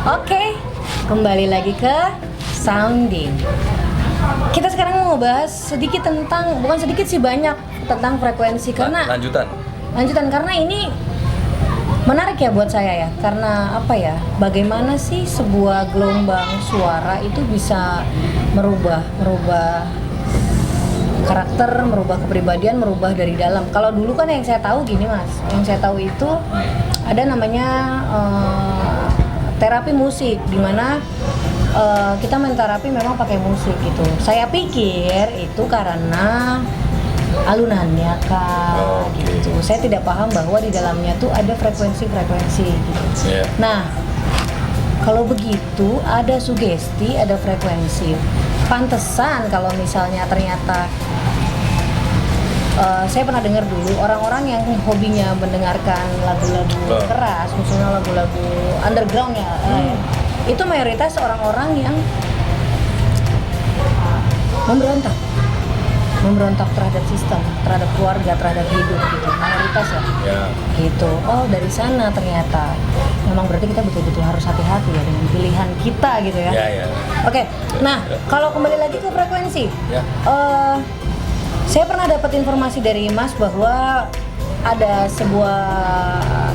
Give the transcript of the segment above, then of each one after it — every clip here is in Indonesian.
Oke, kembali lagi ke Sounding. Kita sekarang mau ngebahas sedikit tentang, bukan sedikit sih, banyak tentang frekuensi karena lanjutan karena ini menarik ya buat saya ya. Karena apa ya? Bagaimana sih sebuah gelombang suara itu bisa merubah karakter, merubah kepribadian, merubah dari dalam. Kalau dulu kan yang saya tahu gini Mas, yang saya tahu itu ada namanya terapi musik, dimana kita main terapi memang pakai musik gitu. Saya pikir itu karena alunannya Kak, gitu. Saya tidak paham bahwa di dalamnya tuh ada frekuensi gitu. Yeah. Nah, kalau begitu ada sugesti, ada frekuensi. Pantesan kalau misalnya ternyata saya pernah dengar dulu orang-orang yang hobinya mendengarkan lagu-lagu keras, khususnya lagu-lagu underground ya, itu mayoritas orang-orang yang memberontak terhadap sistem, terhadap keluarga, terhadap hidup gitu, mayoritas ya. Gitu. Oh, dari sana ternyata. Memang berarti kita betul-betul harus hati-hati ya dengan pilihan kita gitu ya. Oke. Nah, kalau kembali lagi ke frekuensi. Saya pernah dapat informasi dari Mas bahwa ada sebuah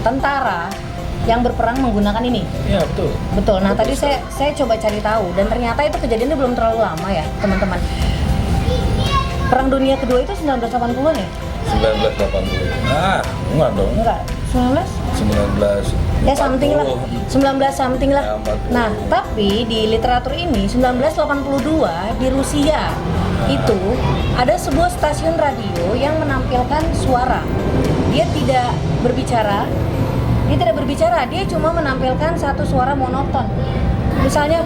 tentara yang berperang menggunakan ini. Iya, betul. Betul. Nah, tadi saya coba cari tahu dan ternyata itu kejadiannya belum terlalu lama ya, teman-teman. Perang Dunia Kedua itu 1980-an ya? 1980. Enggak dong. Enggak. 19? Ya something lah. 19 something lah. Ya, nah, tapi di literatur ini 1982 di Rusia itu ada sebuah stasiun radio yang menampilkan suara. Dia tidak berbicara, dia cuma menampilkan satu suara monoton. Misalnya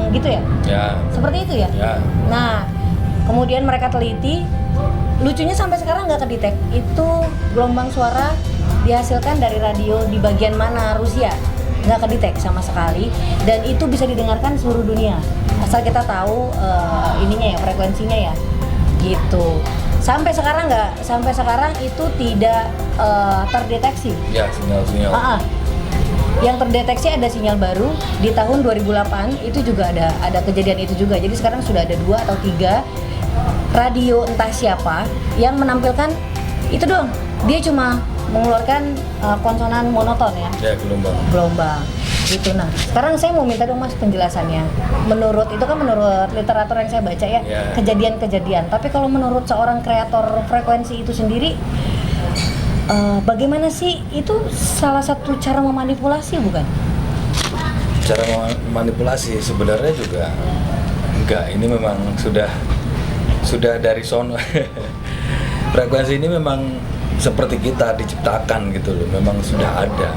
gitu ya? Ya. Seperti itu ya? Ya. Nah, kemudian mereka teliti, lucunya sampai sekarang nggak kedetek itu gelombang suara dihasilkan dari radio di bagian mana Rusia, nggak kedetek sama sekali, dan itu bisa didengarkan seluruh dunia asal kita tahu ininya ya, frekuensinya ya, gitu. Sampai sekarang itu tidak terdeteksi. Ya, sinyal-sinyal. Yang terdeteksi ada sinyal baru di tahun 2008, itu juga ada kejadian itu juga. Jadi sekarang sudah ada 2 atau 3 radio entah siapa yang menampilkan itu doang. Dia cuma mengeluarkan konsonan monoton ya. Ya, gelombang. Gitu. Nah, sekarang saya mau minta dong Mas penjelasannya. Menurut literatur yang saya baca ya, kejadian-kejadian. Tapi kalau menurut seorang kreator frekuensi itu sendiri, bagaimana sih itu salah satu cara memanipulasi bukan? Cara memanipulasi sebenarnya juga enggak. Ini memang sudah dari sono. Frekuensi ini memang seperti kita diciptakan gitu loh. Memang sudah ada.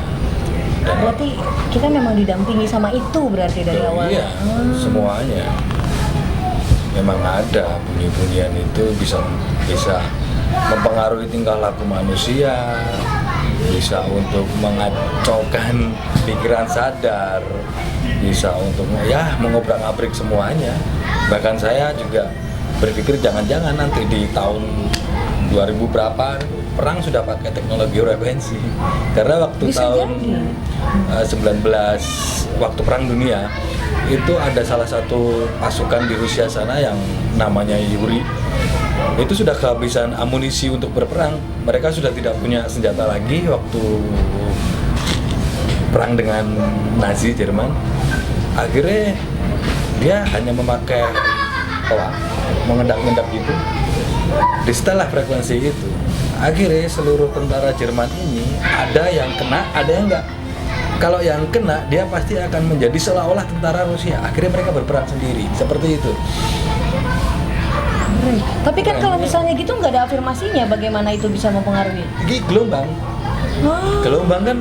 Dan berarti kita memang didampingi sama itu berarti dari awal. Iya, semuanya. Memang ada bunyi-bunyian itu bisa mempengaruhi tingkah laku manusia, bisa untuk mengacaukan pikiran sadar, bisa untuk mengobrak-abrik semuanya. Bahkan saya juga berpikir jangan-jangan nanti di tahun 2000 berapa perang sudah pakai teknologi frekuensi, karena waktu bisa tahun 19 waktu perang dunia itu ada salah satu pasukan di Rusia sana yang namanya Yuri. Itu sudah kehabisan amunisi untuk berperang. Mereka sudah tidak punya senjata lagi waktu perang dengan Nazi Jerman. Akhirnya dia hanya memakai mengendap-endap gitu. Disetelah frekuensi itu. Akhirnya seluruh tentara Jerman ini ada yang kena, ada yang enggak. Kalau yang kena, dia pasti akan menjadi seolah-olah tentara Rusia. Akhirnya mereka berperang sendiri, seperti itu. Tapi kan kalau misalnya gitu nggak ada afirmasinya, bagaimana itu bisa mempengaruhi? Ini gelombang. Gelombang kan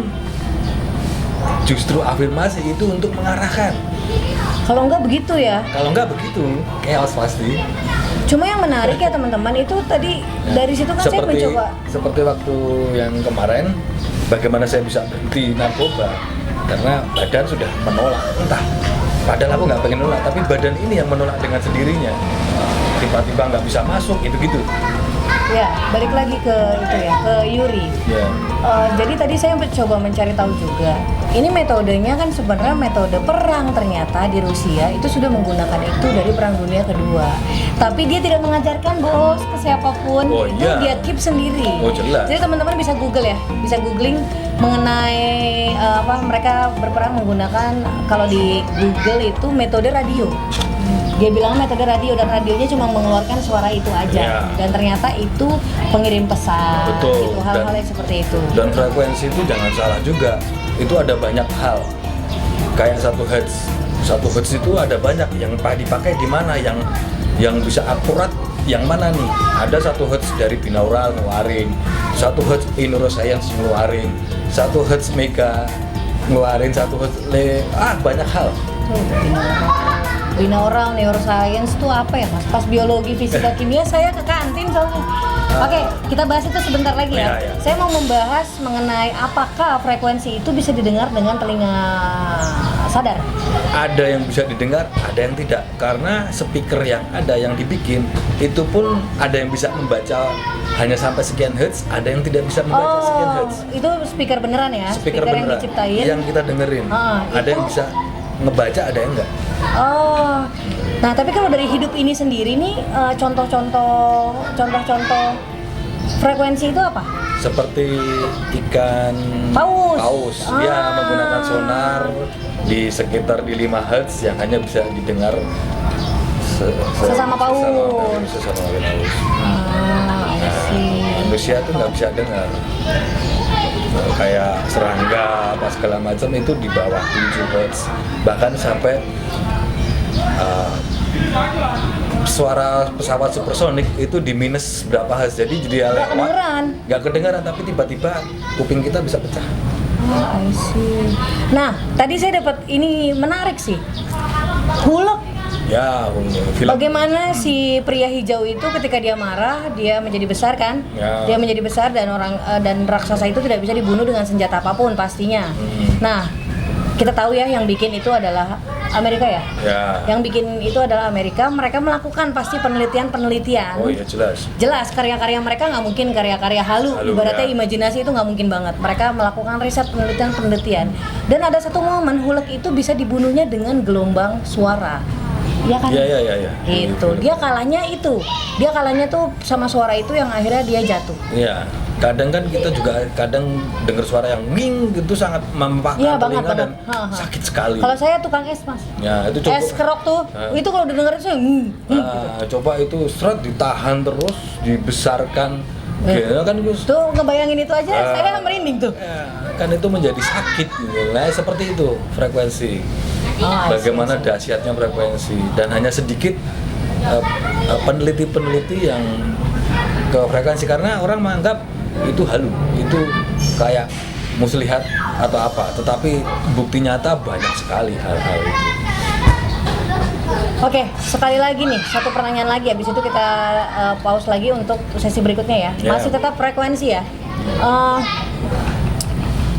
justru afirmasi itu untuk mengarahkan. Kalau nggak begitu ya? Kalau nggak begitu, chaos pasti. Cuma yang menarik ya teman-teman itu tadi dari situ kan saya mencoba. Seperti waktu yang kemarin, bagaimana saya bisa berhenti narkoba? Karena badan sudah menolak, entah. Padahal aku nggak pengen nolak, tapi badan ini yang menolak dengan sendirinya. Tiba-tiba nggak bisa masuk, gitu-gitu. Ya, balik lagi ke itu ya, ke Yuri. Ya. Jadi tadi saya coba mencari tahu juga. Ini metodenya kan sebenarnya metode perang, ternyata di Rusia itu sudah menggunakan itu dari Perang Dunia Kedua. Tapi dia tidak mengajarkan bos ke siapapun, Oh, itu iya. dia keep sendiri. Oh, jelas. Jadi teman-teman bisa Google ya, bisa googling mengenai mereka berperang menggunakan, kalau di Google itu metode radio. Dia bilang metode radio, dan radionya cuma mengeluarkan suara itu aja. Ya. Dan ternyata itu pengirim pesan. Betul. Gitu, hal-hal Dan- yang seperti itu. Dan frekuensi itu jangan salah juga. Itu ada banyak hal. Kayak 1 Hz. 1 Hz itu ada banyak yang dipakai di mana, yang bisa akurat yang mana nih. Ada 1 Hz dari binaural ngeluarin, 1 Hz neuroscience ngeluarin, 1 Hz mega ngeluarin, 1 Hz banyak hal. Binaural, neuroscience itu apa ya mas? Pas biologi, fisika, kimia saya ke kantin soalnya. Oke, kita bahas itu sebentar lagi ya. Ya. Saya mau membahas mengenai apakah frekuensi itu bisa didengar dengan telinga sadar. Ada yang bisa didengar, ada yang tidak. Karena speaker yang ada yang dibikin itu pun ada yang bisa membaca hanya sampai sekian hertz, ada yang tidak bisa membaca sekian hertz. Itu speaker beneran ya? Speaker yang beneran diciptain. yang kita dengerin. Ada itu- yang bisa ngebaca, ada yang enggak. Oh, nah tapi kalau dari hidup ini sendiri nih, contoh-contoh frekuensi itu apa? Seperti ikan Paus. Dia Ah. menggunakan sonar di sekitar di 5 Hz yang hanya bisa didengar Sesama paus. Sesama paus. I see. Manusia tuh nggak bisa dengar. Kayak serangga apa segala macam itu di bawah 7 Hz, bahkan sampai suara pesawat supersonik itu di minus berapa Hz, jadi Nggak kedengeran. nggak kedengeran, tapi tiba-tiba kuping kita bisa pecah. Oh, I see. Nah, tadi saya dapat ini menarik sih. Hulk. Ya, film. Bagaimana si pria hijau itu ketika dia marah, dia menjadi besar kan? Ya. Dia menjadi besar dan dan raksasa itu tidak bisa dibunuh dengan senjata apapun pastinya. Nah, kita tahu ya yang bikin itu adalah Amerika ya. Ya. Yang bikin itu adalah Amerika. Mereka melakukan pasti penelitian. Oh iya, jelas. Jelas karya-karya mereka nggak mungkin karya-karya halu, ibaratnya ya. imajinasi itu nggak mungkin banget. Mereka melakukan riset penelitian. Dan ada satu momen Hulk itu bisa dibunuhnya dengan gelombang suara. Iya kan? Iya. Itu dia kalahnya tuh sama suara itu yang akhirnya dia jatuh. Iya. Kadang kan kita juga kadang dengar suara yang nging gitu sangat mempakkan Iya banget telinga dan banget. Ha. sakit sekali. Kalau saya tukang es mas, Ya, itu coba. es kerok tuh, itu kalau didengar itu saya Coba itu seret ditahan terus dibesarkan. Ya, kan Gus. tuh ngebayangin itu aja saya merinding tuh. Ya, kan itu menjadi sakit gitu. Nah, seperti itu frekuensi. Oh, I see, Bagaimana I see. dahsyatnya frekuensi, dan hanya sedikit peneliti-peneliti yang ke frekuensi, karena orang menganggap itu halu, itu kayak muslihat atau apa, tetapi bukti nyata banyak sekali hal-hal itu. Oke, sekali lagi nih, satu pertanyaan lagi, habis itu kita pause lagi untuk sesi berikutnya ya. Ya. Masih tetap frekuensi ya.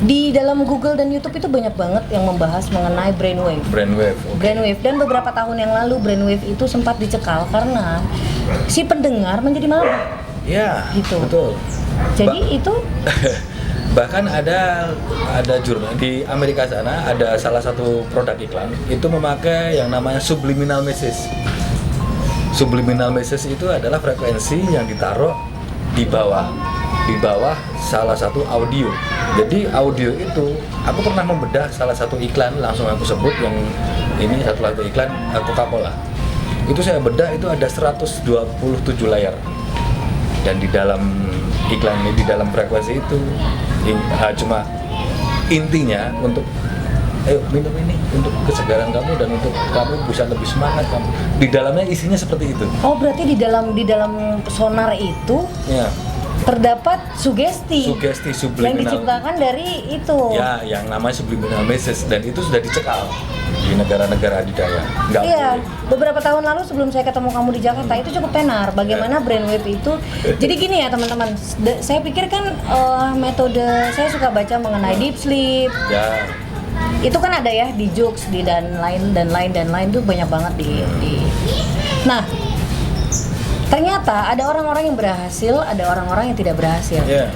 Di dalam Google dan YouTube itu banyak banget yang membahas mengenai brainwave. Brainwave. Oke. Brainwave, dan beberapa tahun yang lalu brainwave itu sempat dicekal karena si pendengar menjadi mabuk. Ya, Gitu. betul. Jadi itu Bahkan ada jurnal di Amerika sana, ada salah satu produk iklan itu memakai yang namanya subliminal message. Subliminal message itu adalah frekuensi yang ditaruh di bawah salah satu audio. Jadi audio itu, aku pernah membedah salah satu iklan, langsung aku sebut yang ini satu iklan Coca-Cola. Itu saya bedah, itu ada 127 layar. Dan di dalam iklan ini, di dalam frekuensi itu cuma intinya untuk ayo minum ini untuk kesegaran kamu dan untuk kamu bisa lebih semangat kamu. Di dalamnya isinya seperti itu. oh berarti di dalam sonar itu Ya, terdapat sugesti yang subliminal. diciptakan dari itu. Ya, yang namanya subliminal message, dan itu sudah dicekal di negara-negara adidaya. Nggak Iya, boleh. beberapa tahun lalu sebelum saya ketemu kamu di Jakarta itu cukup tenar bagaimana brainwave itu. Jadi gini ya teman-teman, saya pikir kan metode, saya suka baca mengenai deep sleep. Ya, Itu kan ada ya di Joox, di dan lain tuh banyak banget di. Nah, Ternyata ada orang-orang yang berhasil, ada orang-orang yang tidak berhasil. Ya.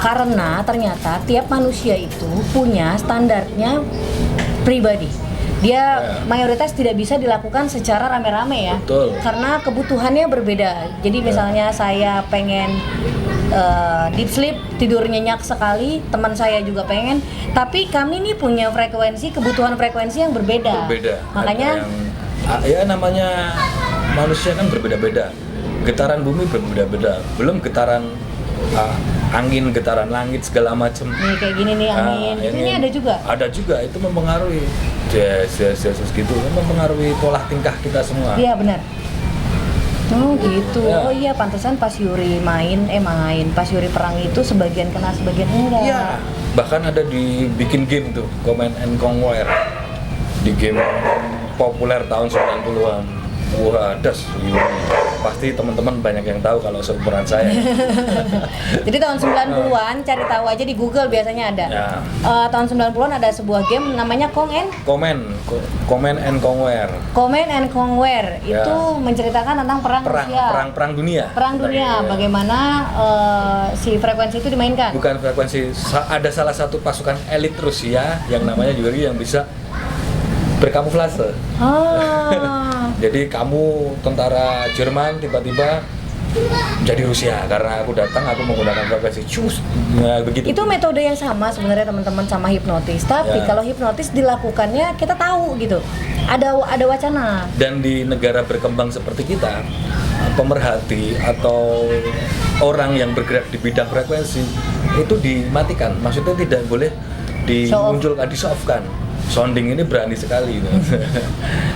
Karena ternyata tiap manusia itu punya standarnya pribadi. Dia mayoritas tidak bisa dilakukan secara rame-rame ya. Betul. Karena kebutuhannya berbeda. Jadi misalnya saya pengen deep sleep, tidur nyenyak sekali, teman saya juga pengen, tapi kami nih punya kebutuhan frekuensi yang berbeda. Makanya ya namanya manusia kan berbeda-beda. Getaran bumi berbeda-beda. Belum getaran angin, getaran langit segala macam. Nih kayak gini nih angin. Ini ada juga. Ada juga, itu mempengaruhi. Gitu, mempengaruhi pola tingkah kita semua. Iya benar. Oh gitu. Ya. Oh iya, pantesan pas Yuri pas Yuri perang itu sebagian kena, sebagian enggak. Iya. Bahkan ada dibikin game tuh, Command and Conquer. Di game populer tahun 90-an. Wah, das. Pasti teman-teman banyak yang tahu kalau seumuran saya. Jadi tahun 90-an cari tahu aja di Google biasanya ada. Ya. Tahun 90-an ada sebuah game namanya Command and Conquer. Command and Conquer. Ya. Itu menceritakan tentang perang Rusia. Perang dunia. Perang dunia, Ya. bagaimana si frekuensi itu dimainkan. Bukan frekuensi, ada salah satu pasukan elit Rusia yang namanya Yuri yang bisa berkamuflase. Jadi kamu tentara Jerman tiba-tiba jadi Rusia karena aku datang, aku menggunakan frekuensi cus. Nah, begitu. Itu metode yang sama sebenarnya teman-teman sama hipnotis. Tapi Ya. kalau hipnotis dilakukannya kita tahu gitu. Ada wacana. Dan di negara berkembang seperti kita, pemerhati atau orang yang bergerak di bidang frekuensi itu dimatikan. Maksudnya tidak boleh dimunculkan, di-show-off-kan. Sounding ini berani sekali,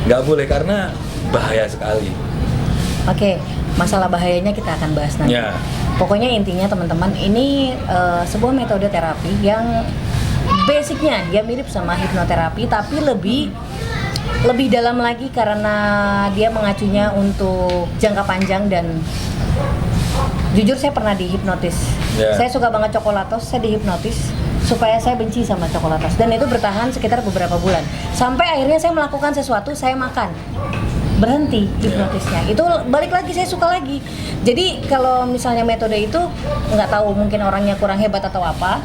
nggak boleh karena bahaya sekali. Oke, masalah bahayanya kita akan bahas nanti. Ya. Pokoknya intinya teman-teman, ini sebuah metode terapi yang basicnya dia mirip sama hipnoterapi, tapi lebih dalam lagi karena dia mengacunya untuk jangka panjang. Dan jujur saya pernah dihipnotis. Ya. Saya suka banget coklatos, saya dihipnotis supaya saya benci sama coklatos, dan itu bertahan sekitar beberapa bulan sampai akhirnya saya melakukan sesuatu, saya makan, berhenti hipnotisnya. Itu balik lagi, saya suka lagi. Jadi kalau misalnya metode itu nggak tahu, mungkin orangnya kurang hebat atau apa,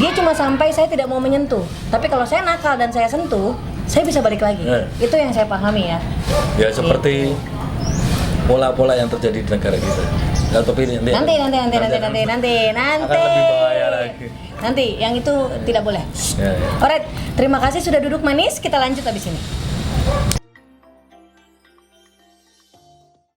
dia cuma sampai saya tidak mau menyentuh, tapi kalau saya nakal dan saya sentuh, saya bisa balik lagi. Itu yang saya pahami ya. Ya seperti pola-pola yang terjadi di negara kita. Nah, tapi nanti Nanti akan lebih bahaya lagi. Nanti yang itu tidak boleh. Ya. Alright, terima kasih sudah duduk manis. Kita lanjut habis ini.